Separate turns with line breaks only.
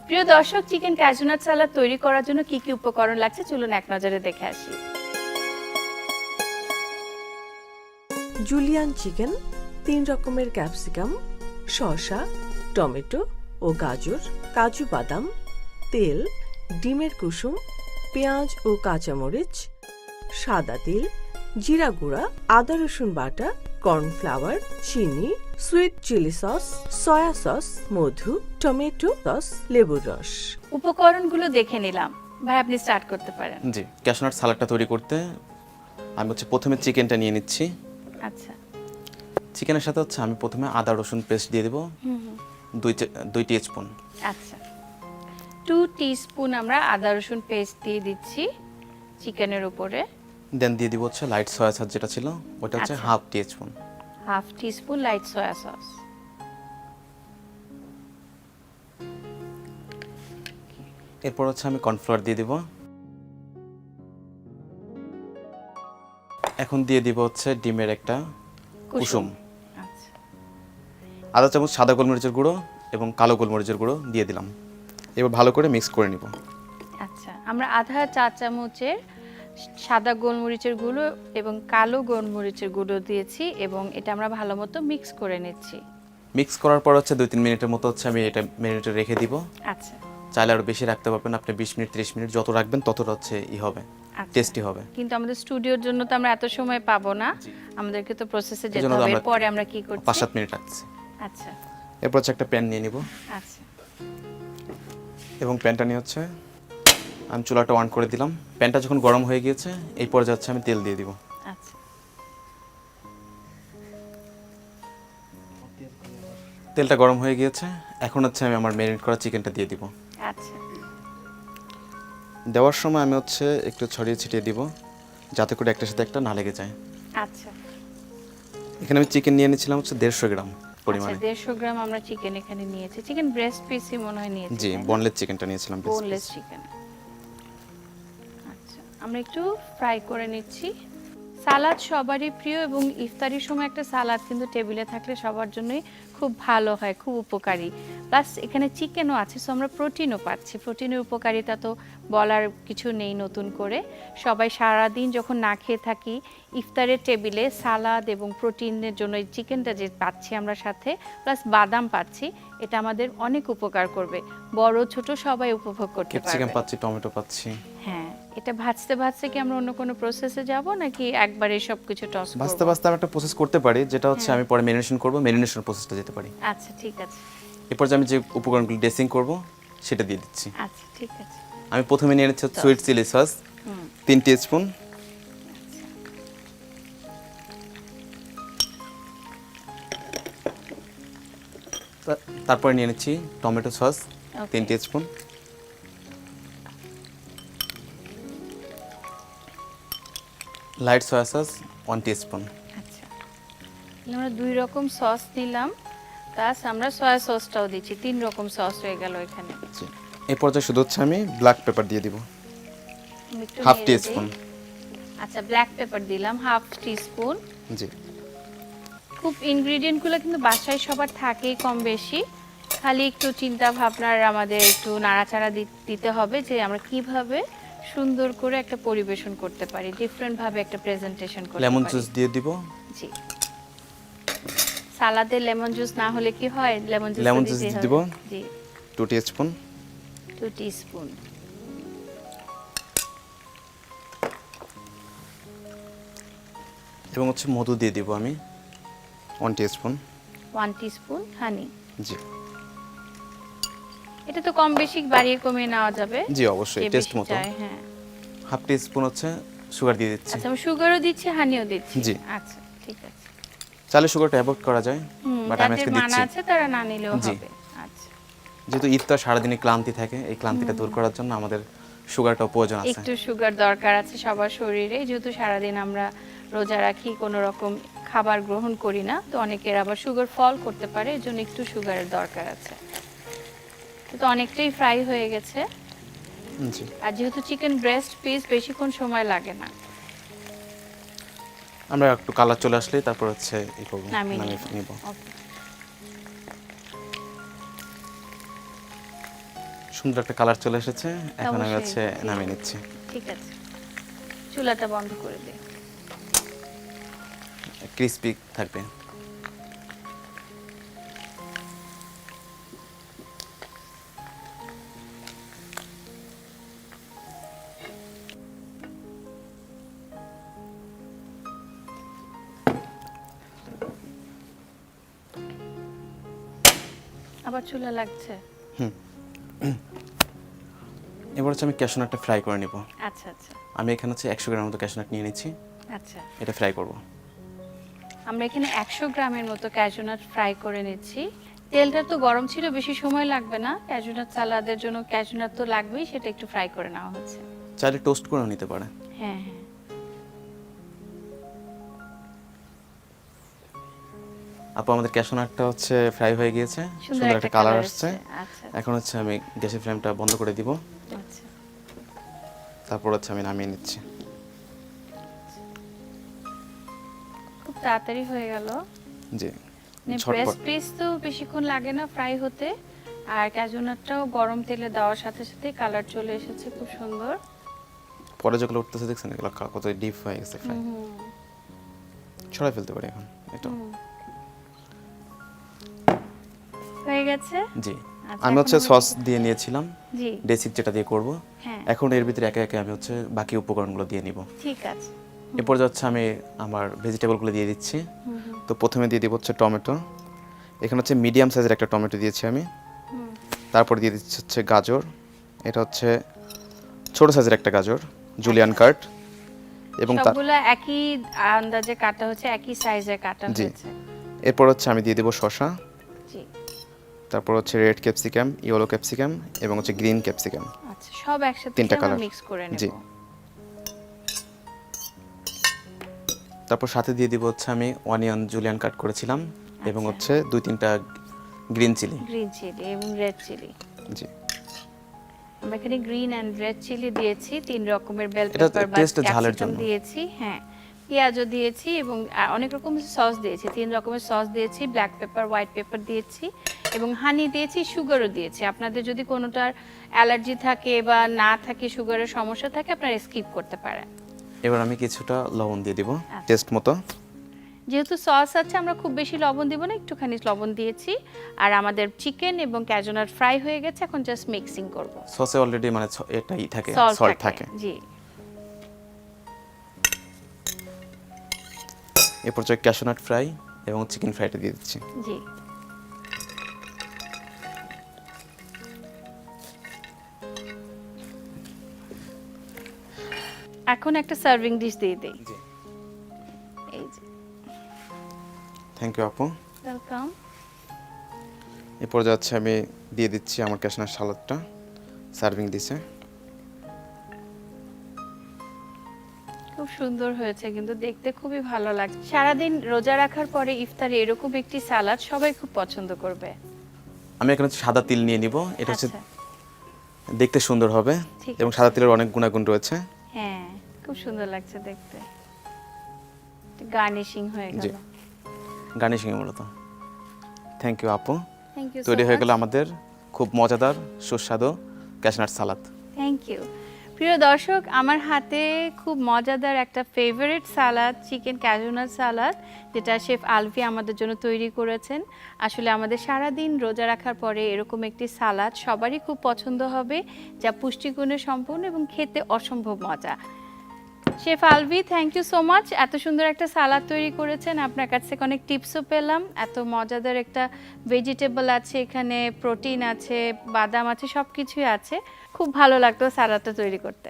প্রিয় দর্শক, chicken ক্যাজু nut সালাদ তৈরি করার জন্য কি কি উপকরণ লাগছে চলুন এক নজরে দেখে আসি।
জুলিয়ান চিকেন, 3 রকমের ক্যাপসিকাম, শসা, টমেটো ও গাজর, কাজু বাদাম, তেল, ডিমের কুসুম, পেঁয়াজ ও কাঁচামরিচ, সাদা তিল, জিরা গুঁড়া, আদা রসুন বাটা, কর্নফ্লাওয়ার, চিনি, sweet chili sauce, soya sauce, মধু, টমেটো সস, লেবুর রস।
উপকরণগুলো দেখে নিলাম, ভাই আপনি স্টার্ট করতে পারেন।
জি, ক্যাশু নাট সালাডটা তৈরি করতে আমি প্রথমে চিকেনটা নিয়ে নিচ্ছি।
আচ্ছা,
চিকেনের সাথে আমি প্রথমে আদা রসুন পেস্ট দিয়ে দেবো 2 টিস্পুন।
আচ্ছা 2 টিস্পুন আমরা আদা রসুন পেস্ট দিয়ে দিচ্ছি চিকেনের উপরে।
দেন দিয়ে দিব লাইট সয়া সস যেটা ছিল ওটা
আচ্ছা।
Half teaspoon.
Half teaspoon light soya sauce.
এরপর আমি কর্নফ্লাওয়ার দিয়ে দিব। এখন দিয়ে দিব ডিমের একটা কুসুম।
আচ্ছা,
আধা চামচ সাদা গোলমরিচের গুঁড়ো এবং কালো গোলমরিচের গুঁড়ো দিয়ে দিলাম। এবার ভালো করে মিক্স করে নিব।
আচ্ছা আমরা আধা চা চামচের সাদা গোলমরিচের গুঁড়ো এবং কালো গোলমরিচের গুঁড়ো দিয়েছি এবং এটা আমরা ভালো মতো মিক্স করে নিচ্ছি।
মিক্স করার পর 2-3 মিনিটের মতো আমি এটা ম্যারিনেটে রেখে দিব।
আচ্ছা,
চাইলে আরও বেশি রাখতে পারবেন আপনি, 20 মিনিট 30 মিনিট যত রাখবেন ততটা হবে
আচ্ছা।
টেস্টি হবে।
কিন্তু আমাদের স্টুডিওর জন্য তো আমরা এত সময় পাবো না, আমাদেরকে তো প্রসেসে যেতে
এজন্য তো
হবে।
আমরা
এরপরে আমরা কি করছি?
5-7 মিনিট রাখছি।
আচ্ছা
এরপর একটা প্যান নিয়ে নিব
আচ্ছা
এবং প্যানটা নিয়ে আমি চুলাটা অন করে দিলাম। প্যানটা যখন গরম হয়ে গিয়েছে এই পর্যায়ে আমি তেল দিয়ে দিব।
আচ্ছা
তেলটা গরম হয়ে গিয়েছে, এখন আমি আমার ম্যারিনেট করা চিকেনটা দিয়ে দিব।
আচ্ছা
দেওয়ার সময় আমি একটু ছড়িয়ে ছিটিয়ে দিব যাতে করে একটার সাথে একটা না লেগে যায়।
আচ্ছা
এখানে আমি চিকেন নিয়ে নিয়েছিলাম 150 গ্রাম পরিমাণে।
150 গ্রাম আমরা চিকেন এখানে নিয়েছি। চিকেন ব্রেস্ট পিসই মনে হয় নিয়েছি।
জি, বোনলেস চিকেনটা নিয়েছিলাম।
Boneless chicken. আচ্ছা আমরা একটু ফ্রাই করে নিচ্ছি। সালাদ সবারই প্রিয় এবং ইফতারির সময় একটা সালাদ কিন্তু টেবিলে থাকলে সবার জন্যই খুব ভালো হয়, খুব উপকারী। প্লাস এখানে চিকেনও আছে, সো আমরা প্রোটিনও পাচ্ছি। প্রোটিনের উপকারিতা তো বলার কিছু নেই নতুন করে। সবাই সারাদিন যখন না খেয়ে থাকি ইফতারের টেবিলে সালাদ এবং প্রোটিনের জন্য এই চিকেনটা যে পাচ্ছি আমরা সাথে, প্লাস বাদাম পাচ্ছি, এটা আমাদের অনেক উপকার করবে। বড় ছোট সবাই উপভোগ করতে
ক্যাপসিকাম
পারবে।
পাচ্ছি, টমেটো পাচ্ছি।
হ্যাঁ, এটা ভাজতে ভাজতে কি আমরা অন্য কোনো প্রসেসে যাব নাকি একবারে সব কিছু টস করব?
ভাজতে ভাজতে আমি একটা প্রসেস করতে পারি যেটা আমি পরে ম্যারিনেশন করব, ম্যারিনেশন প্রসেসটা যেতে পারি।
আচ্ছা ঠিক আছে।
এরপর আমি যে উপকরণগুলো ড্রেসিং করব সেটা দিয়ে দিচ্ছি।
আচ্ছা ঠিক আছে।
আমি প্রথমে নিয়ে নিচ্ছি সুইট চিলি সস 3 টিস্পুন। তারপরে নিয়ে নিচ্ছি tomato sauce 3 teaspoon. Light soya sauce 1 teaspoon.
আচ্ছা আমরা 2 রকম সস দিলাম, প্লাস আমরা সয়া সসটাও দিচ্ছি। 3 রকম সস হয়ে গেল এখানে।
এই পর্যায়ে শুধু আমি ব্ল্যাক পেপার দিয়ে দিব
আমি একটু
হাফ
নেড়ে দিই।
টিস্পুন।
আচ্ছা ব্ল্যাক পেপার দিলাম হাফ টিস্পুন।
জি,
খুব ইনগ্রেডিয়েন্টগুলো কিন্তু বাসায় সবার থাকেই কম বেশি, খালি একটু চিন্তা ভাবনার আমাদের একটু নাড়াচাড়া দিতে হবে যে আমরা কিভাবে সুন্দর করে একটা পরিবেশন করতে পারি, ডিফারেন্ট ভাবে একটা প্রেজেন্টেশন করতে পারি।
লেমন জুস দিয়ে দিব।
জি, সালাদে লেমন জুস না হলে কি হয়? লেমন জুস
দিব
জি
2 টিস্পুন।
2 টিস্পুন।
এবং মধু দিয়ে দিব আমি 1 টিস্পুন।
1 টিস্পুন হানি।
জি
এটা তো কম বেশি বাড়িয়ে কমিয়ে নেওয়া যাবে।
জি অবশ্যই,
যে
টেস্ট
বেশি
মতো।
চায়, হ্যাঁ।
হাফ টিস্পুন সুগার দিয়ে দিচ্ছি।
আচ্ছা আমি সুগারও দিচ্ছি, হানিও দিচ্ছি।
জি।
আচ্ছা ঠিক আছে।
চাইলে সুগারটা অ্যাভয়েড করা যায়, বাট আমি
যাদের
আজকে
মানা
দিচ্ছি।
আছে তারা না নিলেও
জি।
হবে। আচ্ছা
যেহেতু ইফতার সারাদিনে ক্লান্তি থাকে, এই ক্লান্তিটা দূর করার জন্য আমাদের সুগারটাও প্রয়োজন আছে।
একটু সুগার দরকার আছে সবার শরীরে, যেহেতু সারাদিন আমরা রোজা রাখি, কোনো রকম খাবার গ্রহণ করি না, তো অনেকের আবার সুগার ফল করতে পারে, এজন্য একটু সুগারের দরকার আছে। তো অনেকটাই ফ্রাই হয়ে গেছে।
জি,
আর যেহেতু চিকেন ব্রেস্ট পিস বেশিক্ষণ সময় লাগে না,
আমরা একটু কালার চলে আসলে তারপর এই করব,
নামিয়ে
নামিয়ে
নিব।
নিব।
ওকে।
সুন্দর একটা কালার চলে এসেছে, এখন আমি
অবশ্যই,
হচ্ছে
জি।
নামিয়ে নিচ্ছি।
ঠিক আছে, চুলাটা বন্ধ করে দে।
ক্রিস্পি থাকবে।
আবার চুলা লাগছে।
এবার হচ্ছে আমি ক্যাশনাটটা ফ্রাই করে নিব।
আচ্ছা আচ্ছা
আমি এখানে হচ্ছে 100 গ্রামের মতো ক্যাশনাট নিয়ে নিচ্ছি,
আচ্ছা,
এটা ফ্রাই করব।
আমরা এখানে 100 গ্রামের মতো ক্যাশনাট ফ্রাই করে নিচ্ছি। তেলটা তো গরম ছিল, বেশি সময় লাগবে না। ক্যাশনাট সালাদের জন্য ক্যাশনাট তো লাগবেই, সেটা একটু ফ্রাই করে নেওয়া হচ্ছে।
চাইলে টোস্ট করেও নিতে পারে।
হ্যাঁ হ্যাঁ,
আপু আমাদের ক্যাশনাটটা হচ্ছে ফ্রাই হয়ে গিয়েছে,
সুন্দর
সুন্দর একটা কালার আসছে।
আচ্ছা
এখন হচ্ছে আমি গ্যাসের ফ্লেমটা বন্ধ করে দিব,
আচ্ছা,
তারপর হচ্ছে আমি নামিয়ে নিচ্ছি।
খুব তাড়াতাড়ি হয়ে গেল।
জি,
ব্রেস্ট
ঝটপট।
পিস তো বেশিক্ষণ লাগে না ফ্রাই হতে, আর ক্যাশনাটটাও গরম তেলে দেওয়ার সাথে সাথে কালার চলে এসেছে খুব সুন্দর।
পরে যেগুলো উঠতেছে দেখছেন, এগুলো কত ডিপ হয়ে গেছে ফ্রাই। ছড়াই ফেলতে পারি এখন এটা।
হয়ে গেছে।
জি,
আচ্ছা,
আমি হচ্ছে
এখন
সস দিয়ে নিয়েছিলাম,
জি
বেসিক যেটা দিয়ে করব।
হ্যাঁ,
এখন এর ভিতরে একে একে আমি হচ্ছে বাকি উপকরণগুলো দিয়ে নিব।
ঠিক আছে।
এরপর হচ্ছে আমি আমার ভেজিটেবলগুলো দিয়ে দিচ্ছি। তো প্রথমে দিয়ে দিব হচ্ছে টমেটো, এখানে হচ্ছে মিডিয়াম সাইজের একটা টমেটো দিয়েছি আমি। তারপর দিয়ে দিচ্ছি হচ্ছে গাজর, এটা হচ্ছে ছোট সাইজের একটা গাজর, জুলিয়ান কাট। এবং তার
সবগুলো একই আন্দাজে কাটা হচ্ছে, একই সাইজে কাটা
জি।
হয়েছে।
এরপর হচ্ছে আমি দিয়ে দেবো শসা,
জি,
তারপর হচ্ছে রেড ক্যাপসিকাম, ইয়েলো ক্যাপসিকাম এবং হচ্ছে গ্রিন ক্যাপসিকাম।
আচ্ছা, সব একসাথে
তিনটা
আমরা
কালার।
মিক্স করে নেব।
জি। তারপর সাথে দিয়ে দিব হচ্ছে আমি অনিয়ন জুলিয়ান কাট করেছিলাম, এবং
আচ্ছা।
হচ্ছে 2-3টা গ্রিন চিলি।
গ্রিন চিলি এবং রেড চিলি।
জি,
আমরা এখানে গ্রিন এন্ড রেড চিলি দিয়েছি, 3 রকমের বেল
এটা
পেপার বা
taste ঝালের
ক্যাপসিকাম
জন্য।
দিয়েছি। হ্যাঁ, পেঁয়াজও দিয়েছি এবং অনেক রকমের সস দিয়েছি। 3 রকমের সস দিয়েছি, ব্ল্যাক পেপার, হোয়াইট পেপার দিয়েছি এবং হানি দিয়েছি, সুগারও দিয়েছি। আপনাদের যদি কোনোটার অ্যালার্জি থাকে বা না থাকে, সুগারের সমস্যা থাকে, আপনারা স্কিপ করতে পারেন।
এবার আমি কিছুটা লবণ দিয়ে দিব
আচ্ছা।
টেস্ট মতো।
যেহেতু সস আছে, আমরা খুব বেশি লবণ দিব না, একটুখানি লবণ দিয়েছি। আর আমাদের চিকেন এবং ক্যাজনাট ফ্রাই হয়ে গেছে, এখন জাস্ট মিক্সিং করব।
সসে অলরেডি মানে এটাই থাকে,
সল্ট
সল্ট থাকে।
জি,
এরপর হচ্ছে ক্যাশনাট ফ্রাই এবং চিকেন ফ্রাইটা দিয়ে দিচ্ছি।
জি। এখন একটা সার্ভিং ডিশ দিয়ে দেই।
জি,
এই যে,
থ্যাংক ইউ আপু।
ওয়েলকাম।
এরপর যাচ্ছে আমি দিয়ে দিচ্ছি আমার ক্যাশনাট সালাদটা সার্ভিং ডিশে।
খুব সুন্দর হয়েছে, কিন্তু দেখতে খুবই ভালো লাগছে। সারাদিন রোজা রাখার পরে ইফতারে এরকম একটি সালাদ সবাই খুব পছন্দ করবে।
আমি এখানে হচ্ছে সাদা তিল নিয়ে নিব, এটা হচ্ছে
আচ্ছা,
দেখতে সুন্দর হবে
ঠিক
এবং
আছে।
সাদা তিলের অনেক গুণাগুণ রয়েছে।
হ্যাঁ, খুব সুন্দর লাগছে দেখতে। গার্নিশিং হয়ে
জি,
গেল।
গার্নিশিং মূলত। থ্যাংক ইউ আপু।
Thank you.
তৈরি হয়ে গেল আমাদের খুব মজাদার সুস্বাদু ক্যাশনাট সালাদ।
Thank you. প্রিয় দর্শক, আমার হাতে খুব মজাদার একটা ফেভারিট সালাদ, চিকেন ক্যাজুনাট সালাদ, যেটা শেফ আলভি আমাদের জন্য তৈরি করেছেন। আসলে আমাদের সারাদিন রোজা রাখার পরে এরকম একটি সালাদ সবারই খুব পছন্দ হবে, যা পুষ্টিগুণে সম্পূর্ণ এবং খেতে অসম্ভব মজা। Chef Alvi, thank you so much. এত সুন্দর একটা সালাদ তৈরি করেছেন, আপনার কাছ থেকে অনেক টিপসও পেলাম। এত মজাদার একটা ভেজিটেবল আছে এখানে, প্রোটিন আছে, বাদাম আছে, সব কিছুই আছে। খুব ভালো লাগতো সালাদটা তৈরি করতে।